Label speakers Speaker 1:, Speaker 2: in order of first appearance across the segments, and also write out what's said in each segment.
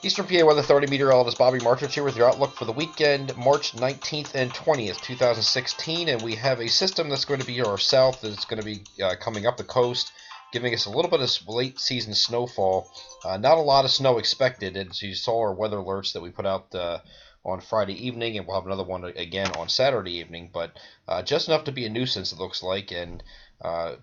Speaker 1: Eastern PA Weather Authority meteorologist Bobby Martich here with your outlook for the weekend, March 19th and 20th, 2016. And we have a system that's going to be our south that's going to be coming up the coast, giving us a little bit of late season snowfall. Not a lot of snow expected. As you saw our weather alerts that we put out on Friday evening, and we'll have another one again on Saturday evening, but just enough to be a nuisance, it looks like. And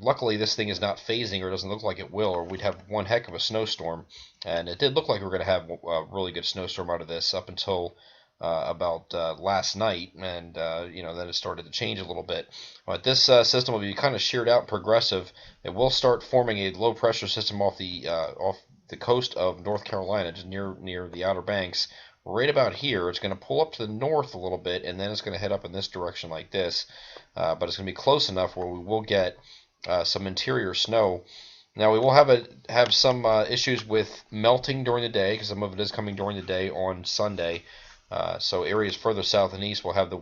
Speaker 1: luckily, this thing is not phasing, or doesn't look like it will, or we'd have one heck of a snowstorm. And it did look like we were going to have a really good snowstorm out of this up until about last night, and then it started to change a little bit. But this system will be kind of sheared out and progressive. It will start forming a low pressure system off the coast of North Carolina, just near the Outer Banks. Right about here, it's going to pull up to the north a little bit, and then it's going to head up in this direction like this. But it's going to be close enough where we will get some interior snow. Now we will have some issues with melting during the day, because some of it is coming during the day on Sunday. So areas further south and east will have the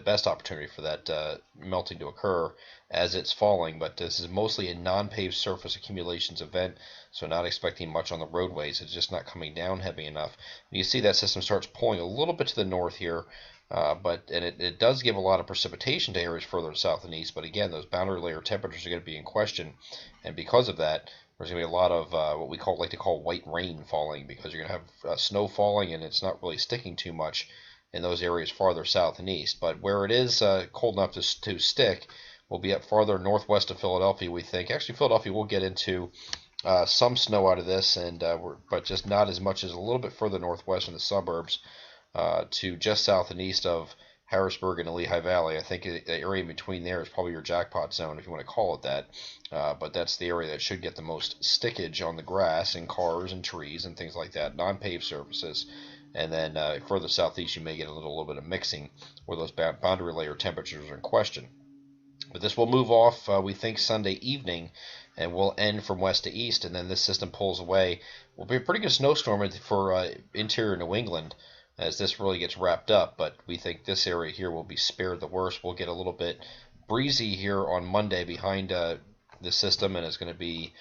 Speaker 1: best opportunity for that melting to occur as it's falling. But this is mostly a non-paved surface accumulations event, so not expecting much on the roadways. It's just not coming down heavy enough. And you see that system starts pulling a little bit to the north here, but it does give a lot of precipitation to areas further south and east. But again, those boundary layer temperatures are going to be in question, and because of that, there's going to be a lot of what we like to call white rain falling, because you're going to have snow falling, and it's not really sticking too much in those areas farther south and east. But where it is cold enough to stick will be up farther northwest of Philadelphia, we think. Actually, Philadelphia will get into some snow out of this, but just not as much as a little bit further northwest in the suburbs to just south and east of Harrisburg and the Lehigh Valley. I think the area in between there is probably your jackpot zone, if you want to call it that. But that's the area that should get the most stickage on the grass and cars and trees and things like that, non-paved surfaces. And then further southeast, you may get a little bit of mixing where those boundary layer temperatures are in question. But this will move off, we think, Sunday evening, and will end from west to east. And then this system pulls away. Will be a pretty good snowstorm for interior New England as this really gets wrapped up. But we think this area here will be spared the worst. We'll get a little bit breezy here on Monday behind the system, and it's going to be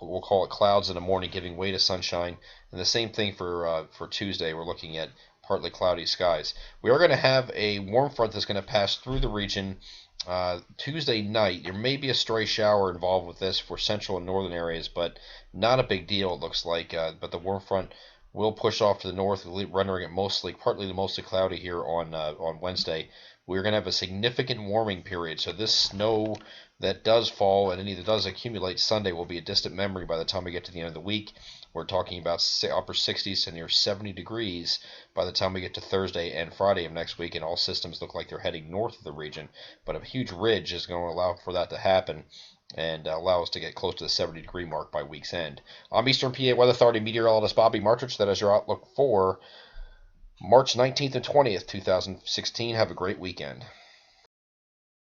Speaker 1: we'll call it clouds in the morning, giving way to sunshine. And the same thing for Tuesday. We're looking at partly cloudy skies. We are going to have a warm front that's going to pass through the region Tuesday night. There may be a stray shower involved with this for central and northern areas, but not a big deal, it looks like. But the warm front will push off to the north, rendering it partly to mostly cloudy here on Wednesday. We're going to have a significant warming period, so this snow that does fall and any that does accumulate Sunday will be a distant memory by the time we get to the end of the week. We're talking about upper 60s to near 70 degrees by the time we get to Thursday and Friday of next week, and all systems look like they're heading north of the region. But a huge ridge is going to allow for that to happen and allow us to get close to the 70-degree mark by week's end. I'm Eastern PA Weather Authority meteorologist Bobby Martich. That is your outlook for March 19th and 20th, 2016. Have a great weekend.